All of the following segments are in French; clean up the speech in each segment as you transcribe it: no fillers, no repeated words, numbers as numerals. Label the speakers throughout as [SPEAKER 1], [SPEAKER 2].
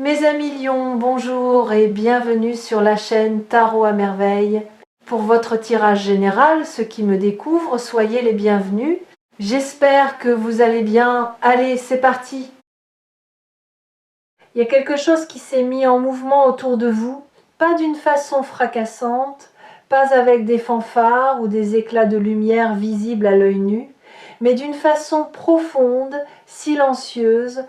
[SPEAKER 1] Mes amis lions, bonjour et bienvenue sur la chaîne Tarot à merveille. Pour votre tirage général, ceux qui me découvrent, soyez les bienvenus. J'espère que vous allez bien. Allez, c'est parti. Il y a quelque chose qui s'est mis en mouvement autour de vous, pas d'une façon fracassante, pas avec des fanfares ou des éclats de lumière visibles à l'œil nu, mais d'une façon profonde, silencieuse,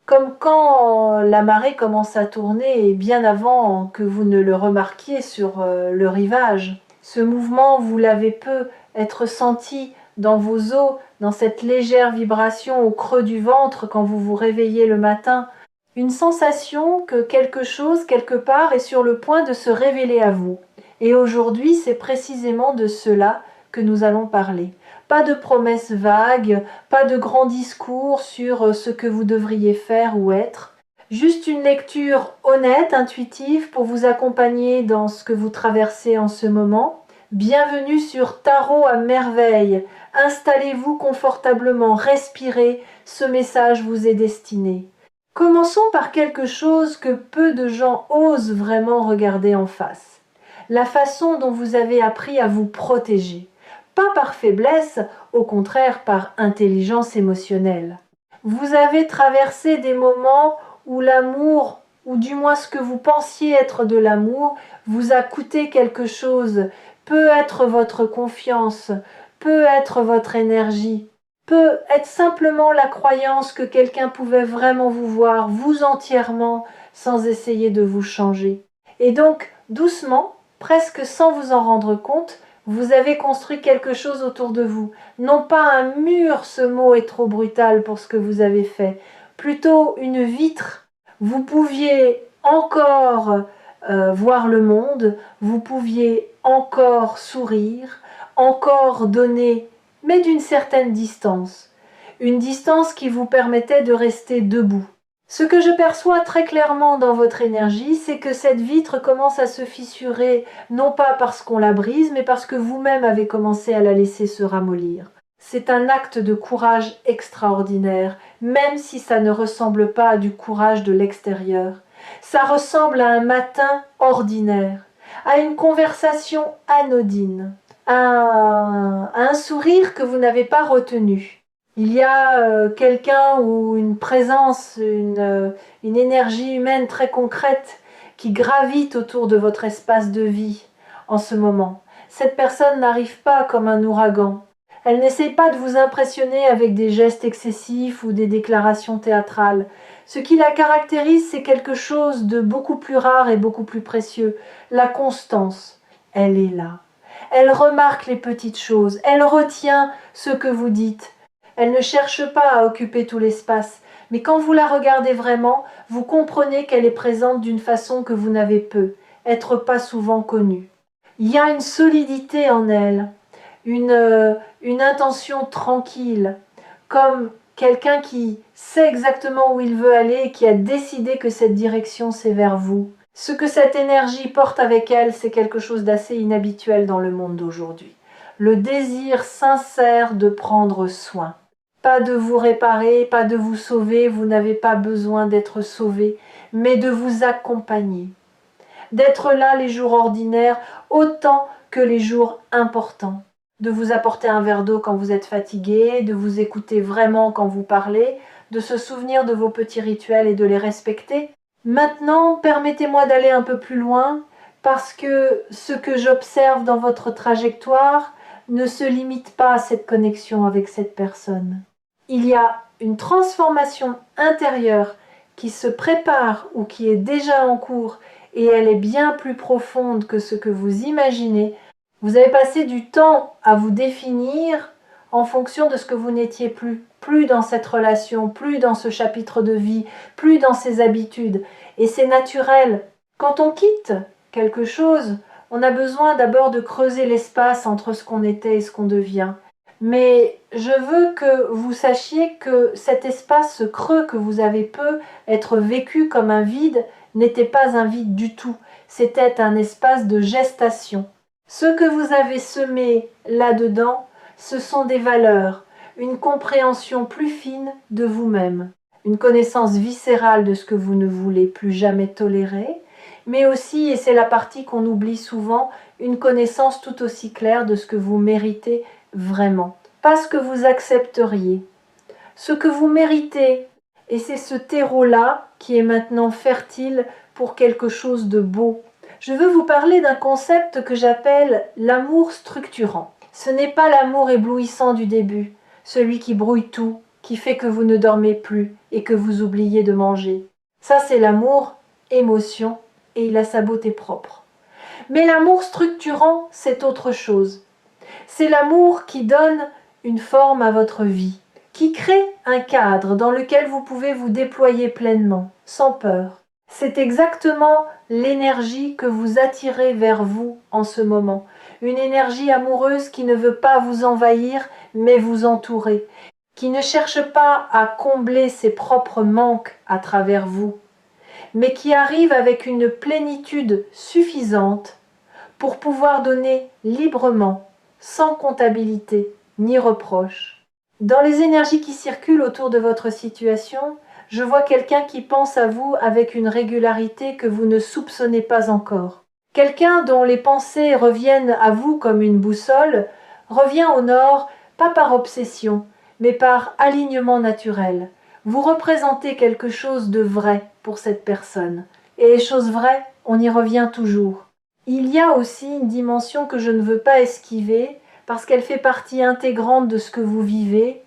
[SPEAKER 1] comme quand la marée commence à tourner et bien avant que vous ne le remarquiez sur le rivage. Ce mouvement, vous l'avez peu être senti dans vos os, dans cette légère vibration au creux du ventre quand vous vous réveillez le matin. Une sensation que quelque chose, quelque part, est sur le point de se révéler à vous. Et aujourd'hui, c'est précisément de cela que nous allons parler. Pas de promesses vagues, pas de grands discours sur ce que vous devriez faire ou être. Juste une lecture honnête, intuitive, pour vous accompagner dans ce que vous traversez en ce moment. Bienvenue sur Tarot à merveille. Installez-vous confortablement, respirez, ce message vous est destiné. Commençons par quelque chose que peu de gens osent vraiment regarder en face. La façon dont vous avez appris à vous protéger. Pas par faiblesse, au contraire par intelligence émotionnelle. Vous avez traversé des moments où l'amour, ou du moins ce que vous pensiez être de l'amour, vous a coûté quelque chose. Peut être votre confiance, peut être votre énergie, peut être simplement la croyance que quelqu'un pouvait vraiment vous voir, vous entièrement, sans essayer de vous changer. Et donc, doucement, presque sans vous en rendre compte, vous avez construit quelque chose autour de vous. Non pas un mur, ce mot est trop brutal pour ce que vous avez fait, plutôt une vitre. Vous pouviez encore voir le monde, vous pouviez encore sourire, encore donner, mais d'une certaine distance. Une distance qui vous permettait de rester debout. Ce que je perçois très clairement dans votre énergie, c'est que cette vitre commence à se fissurer, non pas parce qu'on la brise, mais parce que vous-même avez commencé à la laisser se ramollir. C'est un acte de courage extraordinaire, même si ça ne ressemble pas à du courage de l'extérieur. Ça ressemble à un matin ordinaire, à une conversation anodine, à un sourire que vous n'avez pas retenu. Il y a quelqu'un ou une présence, une énergie humaine très concrète qui gravite autour de votre espace de vie en ce moment. Cette personne n'arrive pas comme un ouragan. Elle n'essaye pas de vous impressionner avec des gestes excessifs ou des déclarations théâtrales. Ce qui la caractérise, c'est quelque chose de beaucoup plus rare et beaucoup plus précieux, la constance. Elle est là. Elle remarque les petites choses, elle retient ce que vous dites. Elle ne cherche pas à occuper tout l'espace, mais quand vous la regardez vraiment, vous comprenez qu'elle est présente d'une façon que vous n'avez peu, être pas souvent connue. Il y a une solidité en elle, une intention tranquille, comme quelqu'un qui sait exactement où il veut aller et qui a décidé que cette direction c'est vers vous. Ce que cette énergie porte avec elle, c'est quelque chose d'assez inhabituel dans le monde d'aujourd'hui. Le désir sincère de prendre soin. Pas de vous réparer, pas de vous sauver, vous n'avez pas besoin d'être sauvé, mais de vous accompagner. D'être là les jours ordinaires autant que les jours importants. De vous apporter un verre d'eau quand vous êtes fatigué, de vous écouter vraiment quand vous parlez, de se souvenir de vos petits rituels et de les respecter. Maintenant, permettez-moi d'aller un peu plus loin, parce que ce que j'observe dans votre trajectoire ne se limite pas à cette connexion avec cette personne. Il y a une transformation intérieure qui se prépare ou qui est déjà en cours et elle est bien plus profonde que ce que vous imaginez. Vous avez passé du temps à vous définir en fonction de ce que vous n'étiez plus dans cette relation, plus dans ce chapitre de vie, plus dans ces habitudes. Et c'est naturel. Quand on quitte quelque chose, on a besoin d'abord de creuser l'espace entre ce qu'on était et ce qu'on devient. Mais je veux que vous sachiez que cet espace, ce creux que vous avez peu être vécu comme un vide, n'était pas un vide du tout. C'était un espace de gestation. Ce que vous avez semé là-dedans, ce sont des valeurs, une compréhension plus fine de vous-même. une connaissance viscérale de ce que vous ne voulez plus jamais tolérer, mais aussi, et c'est la partie qu'on oublie souvent, une connaissance tout aussi claire de ce que vous méritez vraiment. Pas ce que vous accepteriez, ce que vous méritez. Et c'est ce terreau-là qui est maintenant fertile pour quelque chose de beau. Je veux vous parler d'un concept que j'appelle l'amour structurant. Ce n'est pas l'amour éblouissant du début, celui qui brouille tout, qui fait que vous ne dormez plus et que vous oubliez de manger. Ça, c'est l'amour émotion et il a sa beauté propre. Mais l'amour structurant, c'est autre chose. C'est l'amour qui donne une forme à votre vie, qui crée un cadre dans lequel vous pouvez vous déployer pleinement, sans peur. C'est exactement l'énergie que vous attirez vers vous en ce moment. Une énergie amoureuse qui ne veut pas vous envahir, mais vous entourer, qui ne cherche pas à combler ses propres manques à travers vous, mais qui arrive avec une plénitude suffisante pour pouvoir donner librement, sans comptabilité ni reproche. Dans les énergies qui circulent autour de votre situation, je vois quelqu'un qui pense à vous avec une régularité que vous ne soupçonnez pas encore. Quelqu'un dont les pensées reviennent à vous comme une boussole, revient au nord, pas par obsession, mais par alignement naturel. Vous représentez quelque chose de vrai pour cette personne. Et les choses vraies, on y revient toujours. Il y a aussi une dimension que je ne veux pas esquiver, parce qu'elle fait partie intégrante de ce que vous vivez,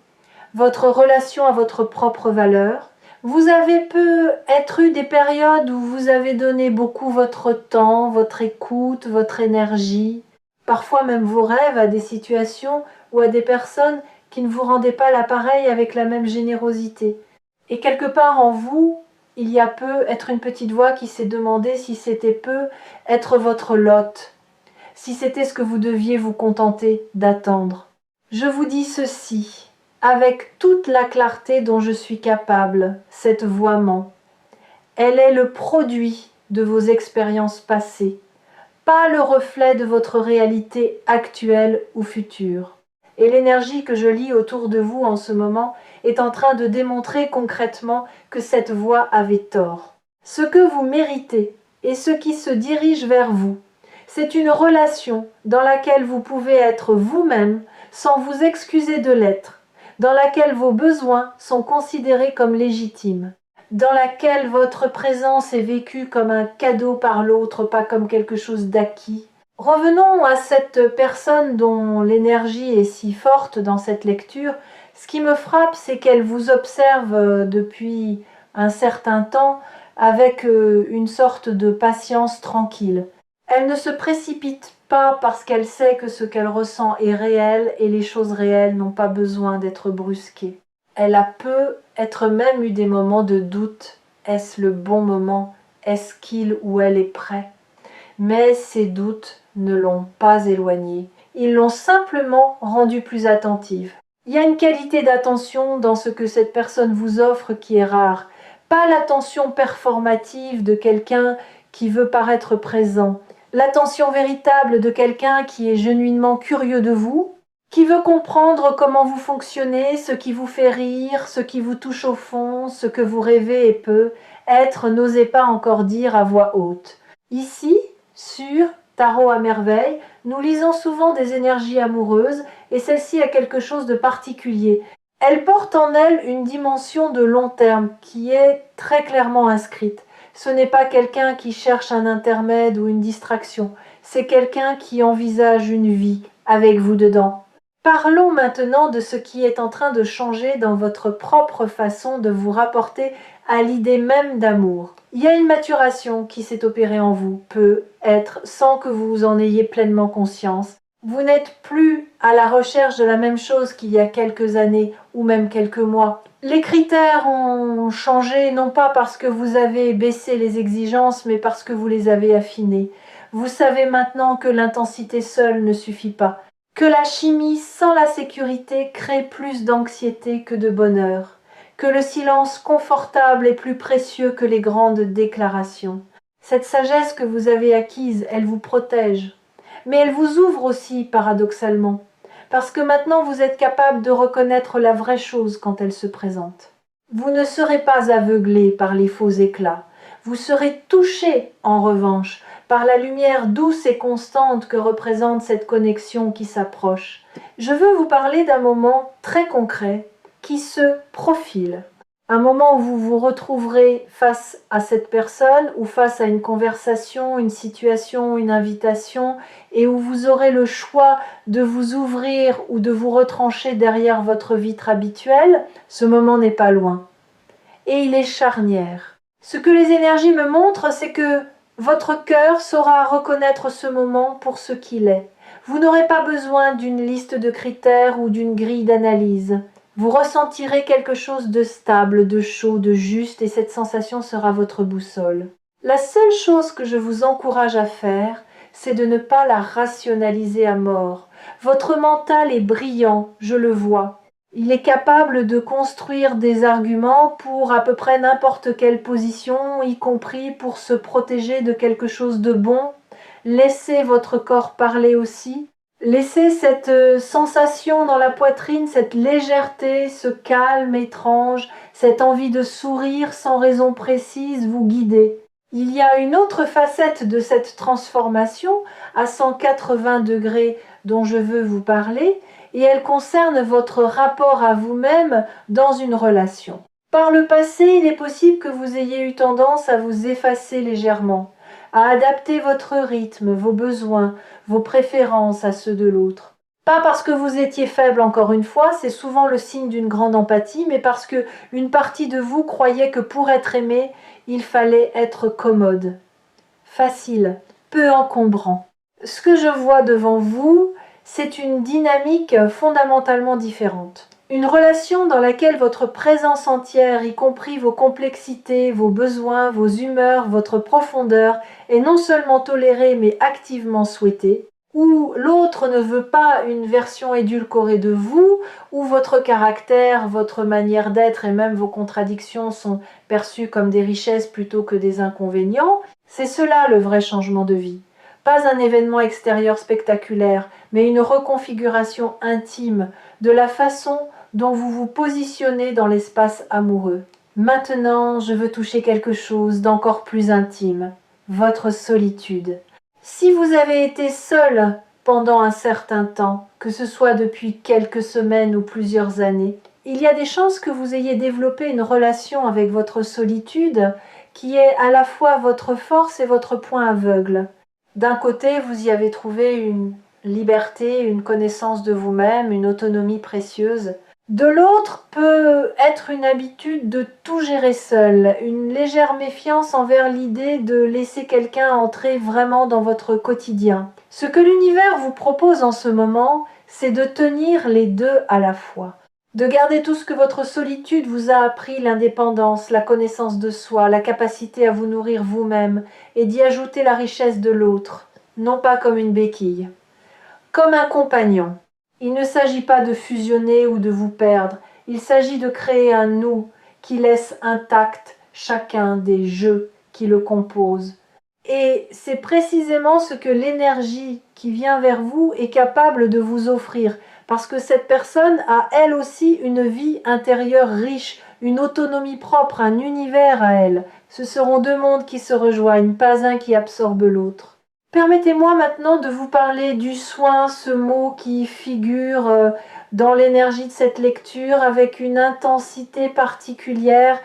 [SPEAKER 1] votre relation à votre propre valeur. Vous avez peut-être eu des périodes où vous avez donné beaucoup votre temps, votre écoute, votre énergie, parfois même vos rêves à des situations ou à des personnes qui ne vous rendaient pas l'appareil avec la même générosité. Et quelque part en vous, il y a peu être une petite voix qui s'est demandé si c'était peu être votre lot, si c'était ce que vous deviez vous contenter d'attendre. Je vous dis ceci, avec toute la clarté dont je suis capable, cette voix ment. Elle est le produit de vos expériences passées, pas le reflet de votre réalité actuelle ou future. Et l'énergie que je lis autour de vous en ce moment est en train de démontrer concrètement que cette voix avait tort. Ce que vous méritez et ce qui se dirige vers vous, c'est une relation dans laquelle vous pouvez être vous-même sans vous excuser de l'être, dans laquelle vos besoins sont considérés comme légitimes, dans laquelle votre présence est vécue comme un cadeau par l'autre, pas comme quelque chose d'acquis. Revenons à cette personne dont l'énergie est si forte dans cette lecture. Ce qui me frappe, c'est qu'elle vous observe depuis un certain temps avec une sorte de patience tranquille. Elle ne se précipite pas parce qu'elle sait que ce qu'elle ressent est réel et les choses réelles n'ont pas besoin d'être brusquées. Elle a peut-être même eu des moments de doute. Est-ce le bon moment? Est-ce qu'il ou elle est prêt? Mais ces doutes ne l'ont pas éloignée. Ils l'ont simplement rendue plus attentive. Il y a une qualité d'attention dans ce que cette personne vous offre qui est rare. Pas l'attention performative de quelqu'un qui veut paraître présent. L'attention véritable de quelqu'un qui est genuinement curieux de vous, qui veut comprendre comment vous fonctionnez, ce qui vous fait rire, ce qui vous touche au fond, ce que vous rêvez et peut être, n'osez pas encore dire à voix haute. Ici, sur Tarot à merveille, nous lisons souvent des énergies amoureuses et celle-ci a quelque chose de particulier. Elle porte en elle une dimension de long terme qui est très clairement inscrite. Ce n'est pas quelqu'un qui cherche un intermède ou une distraction, c'est quelqu'un qui envisage une vie avec vous dedans. Parlons maintenant de ce qui est en train de changer dans votre propre façon de vous rapporter à l'idée même d'amour. Il y a une maturation qui s'est opérée en vous, peut-être sans que vous en ayez pleinement conscience. Vous n'êtes plus à la recherche de la même chose qu'il y a quelques années ou même quelques mois. Les critères ont changé non pas parce que vous avez baissé les exigences, mais parce que vous les avez affinées. Vous savez maintenant que l'intensité seule ne suffit pas, que la chimie sans la sécurité crée plus d'anxiété que de bonheur, que le silence confortable est plus précieux que les grandes déclarations. Cette sagesse que vous avez acquise, elle vous protège, mais elle vous ouvre aussi paradoxalement, parce que maintenant vous êtes capable de reconnaître la vraie chose quand elle se présente. Vous ne serez pas aveuglé par les faux éclats. Vous serez touché, en revanche, par la lumière douce et constante que représente cette connexion qui s'approche. Je veux vous parler d'un moment très concret qui se profile. Un moment où vous vous retrouverez face à cette personne ou face à une conversation, une situation, une invitation, et où vous aurez le choix de vous ouvrir ou de vous retrancher derrière votre vitre habituelle. Ce moment n'est pas loin. Et il est charnière. Ce que les énergies me montrent, c'est que votre cœur saura reconnaître ce moment pour ce qu'il est. Vous n'aurez pas besoin d'une liste de critères ou d'une grille d'analyse. Vous ressentirez quelque chose de stable, de chaud, de juste, et cette sensation sera votre boussole. La seule chose que je vous encourage à faire, c'est de ne pas la rationaliser à mort. Votre mental est brillant, je le vois. Il est capable de construire des arguments pour à peu près n'importe quelle position, y compris pour se protéger de quelque chose de bon. Laissez votre corps parler aussi. Laissez cette sensation dans la poitrine, cette légèreté, ce calme étrange, cette envie de sourire sans raison précise vous guider. Il y a une autre facette de cette transformation à 180 degrés dont je veux vous parler, et elle concerne votre rapport à vous-même dans une relation. Par le passé, il est possible que vous ayez eu tendance à vous effacer légèrement, à adapter votre rythme, vos besoins, vos préférences à ceux de l'autre. Pas parce que vous étiez faible encore une fois, c'est souvent le signe d'une grande empathie, mais parce que une partie de vous croyait que pour être aimé, il fallait être commode, facile, peu encombrant. Ce que je vois devant vous, c'est une dynamique fondamentalement différente. Une relation dans laquelle votre présence entière, y compris vos complexités, vos besoins, vos humeurs, votre profondeur, est non seulement tolérée mais activement souhaitée, où l'autre ne veut pas une version édulcorée de vous, où votre caractère, votre manière d'être et même vos contradictions sont perçues comme des richesses plutôt que des inconvénients, c'est cela le vrai changement de vie. Pas un événement extérieur spectaculaire, mais une reconfiguration intime de la façon dont vous vous positionnez dans l'espace amoureux. Maintenant, je veux toucher quelque chose d'encore plus intime, votre solitude. Si vous avez été seul pendant un certain temps, que ce soit depuis quelques semaines ou plusieurs années, il y a des chances que vous ayez développé une relation avec votre solitude qui est à la fois votre force et votre point aveugle. D'un côté, vous y avez trouvé une liberté, une connaissance de vous-même, une autonomie précieuse. De l'autre peut être une habitude de tout gérer seul, une légère méfiance envers l'idée de laisser quelqu'un entrer vraiment dans votre quotidien. Ce que l'univers vous propose en ce moment, c'est de tenir les deux à la fois. De garder tout ce que votre solitude vous a appris, l'indépendance, la connaissance de soi, la capacité à vous nourrir vous-même, et d'y ajouter la richesse de l'autre, non pas comme une béquille. Comme un compagnon. Il ne s'agit pas de fusionner ou de vous perdre, il s'agit de créer un nous qui laisse intact chacun des jeux qui le composent. Et c'est précisément ce que l'énergie qui vient vers vous est capable de vous offrir, parce que cette personne a elle aussi une vie intérieure riche, une autonomie propre, un univers à elle. Ce seront deux mondes qui se rejoignent, pas un qui absorbe l'autre. Permettez-moi maintenant de vous parler du soin, ce mot qui figure dans l'énergie de cette lecture avec une intensité particulière.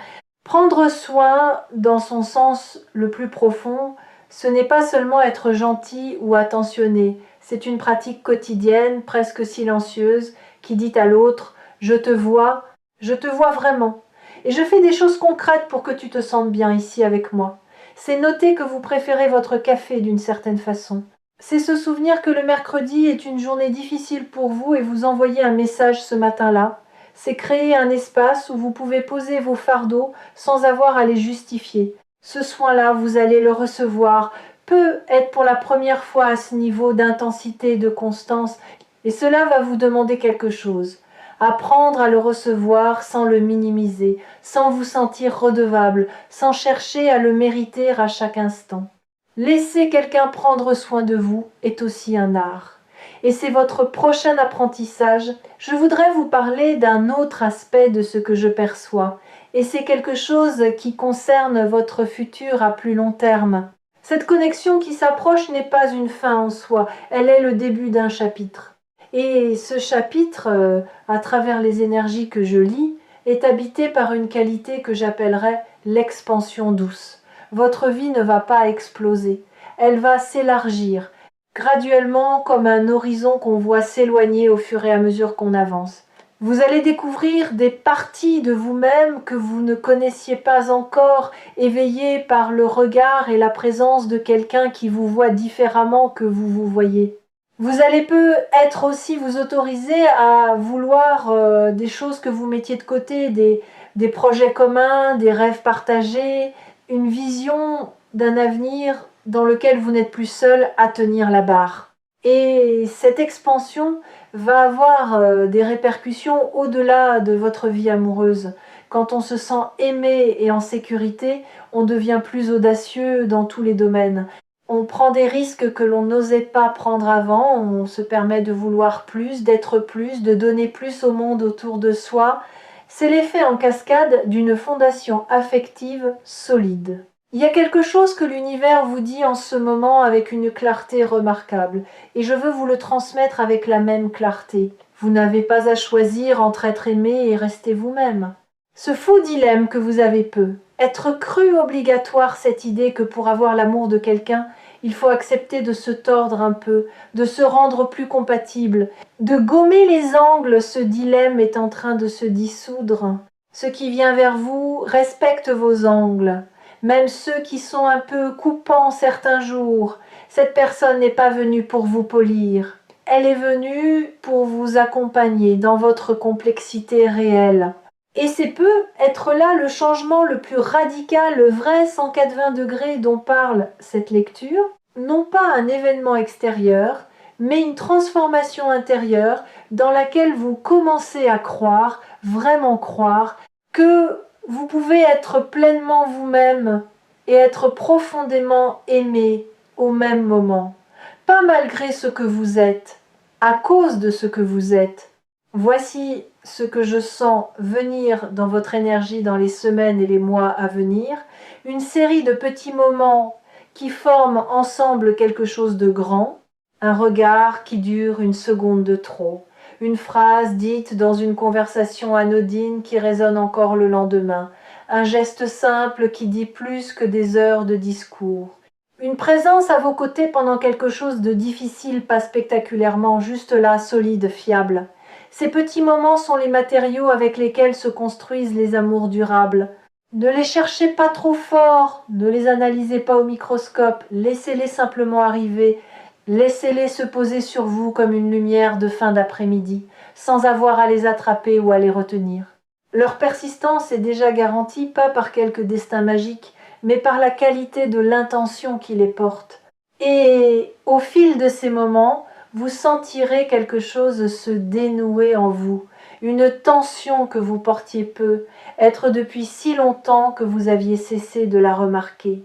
[SPEAKER 1] Prendre soin, dans son sens le plus profond, ce n'est pas seulement être gentil ou attentionné, c'est une pratique quotidienne, presque silencieuse, qui dit à l'autre « je te vois vraiment, et je fais des choses concrètes pour que tu te sentes bien ici avec moi ». C'est noter que vous préférez votre café d'une certaine façon. C'est se souvenir que le mercredi est une journée difficile pour vous et vous envoyer un message ce matin-là. C'est créer un espace où vous pouvez poser vos fardeaux sans avoir à les justifier. Ce soin-là, vous allez le recevoir, peut être pour la première fois à ce niveau d'intensité et de constance, et cela va vous demander quelque chose. Apprendre à le recevoir sans le minimiser, sans vous sentir redevable, sans chercher à le mériter à chaque instant. Laisser quelqu'un prendre soin de vous est aussi un art. Et c'est votre prochain apprentissage. Je voudrais vous parler d'un autre aspect de ce que je perçois, et c'est quelque chose qui concerne votre futur à plus long terme. Cette connexion qui s'approche n'est pas une fin en soi, elle est le début d'un chapitre. Et ce chapitre, à travers les énergies que je lis, est habité par une qualité que j'appellerais l'expansion douce. Votre vie ne va pas exploser, elle va s'élargir, graduellement comme un horizon qu'on voit s'éloigner au fur et à mesure qu'on avance. Vous allez découvrir des parties de vous-même que vous ne connaissiez pas encore, éveillées par le regard et la présence de quelqu'un qui vous voit différemment que vous vous voyez. Vous allez peut-être aussi vous autoriser à vouloir des choses que vous mettiez de côté, des projets communs, des rêves partagés, une vision d'un avenir dans lequel vous n'êtes plus seul à tenir la barre. Et cette expansion va avoir des répercussions au-delà de votre vie amoureuse. Quand on se sent aimé et en sécurité, on devient plus audacieux dans tous les domaines. On prend des risques que l'on n'osait pas prendre avant, on se permet de vouloir plus, d'être plus, de donner plus au monde autour de soi. C'est l'effet en cascade d'une fondation affective solide. Il y a quelque chose que l'univers vous dit en ce moment avec une clarté remarquable, et je veux vous le transmettre avec la même clarté. Vous n'avez pas à choisir entre être aimé et rester vous-même. Ce faux dilemme que vous avez être cru obligatoire cette idée que pour avoir l'amour de quelqu'un, il faut accepter de se tordre un peu, de se rendre plus compatible, de gommer les angles, ce dilemme est en train de se dissoudre. Ce qui vient vers vous respecte vos angles, même ceux qui sont un peu coupants certains jours. Cette personne n'est pas venue pour vous polir, elle est venue pour vous accompagner dans votre complexité réelle. Et c'est peut être là le changement le plus radical, le vrai 180 degrés dont parle cette lecture. Non pas un événement extérieur, mais une transformation intérieure dans laquelle vous commencez à croire, vraiment croire, que vous pouvez être pleinement vous-même et être profondément aimé au même moment. Pas malgré ce que vous êtes, à cause de ce que vous êtes. Voici ce que je sens venir dans votre énergie dans les semaines et les mois à venir, une série de petits moments qui forment ensemble quelque chose de grand, un regard qui dure une seconde de trop, une phrase dite dans une conversation anodine qui résonne encore le lendemain, un geste simple qui dit plus que des heures de discours. Une présence à vos côtés pendant quelque chose de difficile, pas spectaculairement, juste là, solide, fiable. Ces petits moments sont les matériaux avec lesquels se construisent les amours durables. Ne les cherchez pas trop fort, ne les analysez pas au microscope, laissez-les simplement arriver, laissez-les se poser sur vous comme une lumière de fin d'après-midi, sans avoir à les attraper ou à les retenir. Leur persistance est déjà garantie pas par quelque destin magique, mais par la qualité de l'intention qui les porte. Et au fil de ces moments, vous sentirez quelque chose se dénouer en vous, une tension que vous portiez peu, être depuis si longtemps que vous aviez cessé de la remarquer.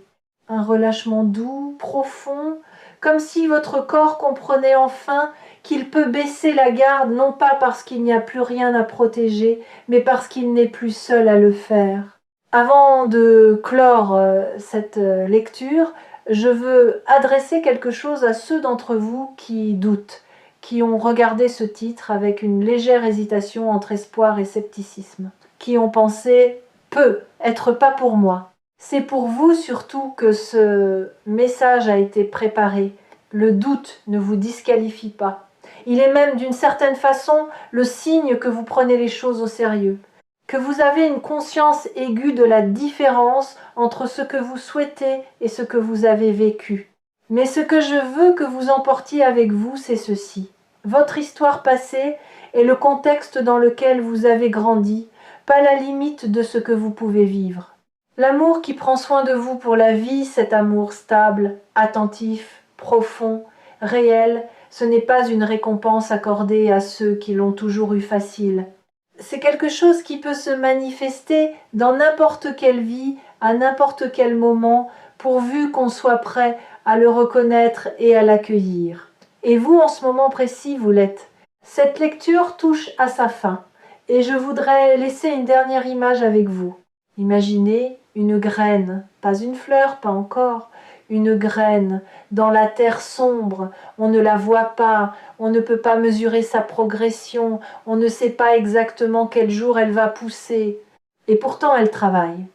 [SPEAKER 1] Un relâchement doux, profond, comme si votre corps comprenait enfin qu'il peut baisser la garde non pas parce qu'il n'y a plus rien à protéger, mais parce qu'il n'est plus seul à le faire. Avant de clore cette lecture, je veux adresser quelque chose à ceux d'entre vous qui doutent, qui ont regardé ce titre avec une légère hésitation entre espoir et scepticisme, qui ont pensé « peut être pas pour moi ». C'est pour vous surtout que ce message a été préparé. Le doute ne vous disqualifie pas. Il est même d'une certaine façon le signe que vous prenez les choses au sérieux, que vous avez une conscience aiguë de la différence entre ce que vous souhaitez et ce que vous avez vécu. Mais ce que je veux que vous emportiez avec vous, c'est ceci. Votre histoire passée est le contexte dans lequel vous avez grandi, pas la limite de ce que vous pouvez vivre. L'amour qui prend soin de vous pour la vie, cet amour stable, attentif, profond, réel, ce n'est pas une récompense accordée à ceux qui l'ont toujours eu facile. C'est quelque chose qui peut se manifester dans n'importe quelle vie, à n'importe quel moment, pourvu qu'on soit prêt à le reconnaître et à l'accueillir. Et vous, en ce moment précis, vous l'êtes. Cette lecture touche à sa fin, et je voudrais laisser une dernière image avec vous. Imaginez une graine, pas une fleur, pas encore, une graine dans la terre sombre, on ne la voit pas, on ne peut pas mesurer sa progression, on ne sait pas exactement quel jour elle va pousser. Et pourtant elle travaille.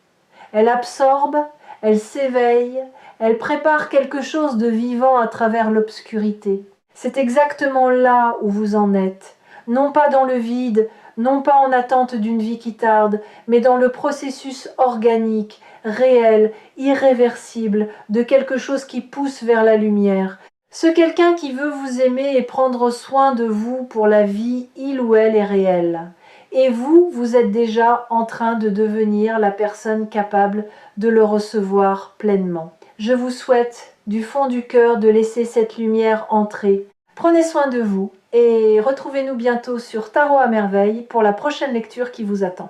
[SPEAKER 1] Elle absorbe, elle s'éveille, elle prépare quelque chose de vivant à travers l'obscurité. C'est exactement là où vous en êtes, non pas dans le vide, non pas en attente d'une vie qui tarde, mais dans le processus organique, réel, irréversible, de quelque chose qui pousse vers la lumière. Ce quelqu'un qui veut vous aimer et prendre soin de vous pour la vie, il ou elle est réel. Et vous, vous êtes déjà en train de devenir la personne capable de le recevoir pleinement. Je vous souhaite du fond du cœur de laisser cette lumière entrer. Prenez soin de vous et retrouvez-nous bientôt sur Tarot à merveille pour la prochaine lecture qui vous attend.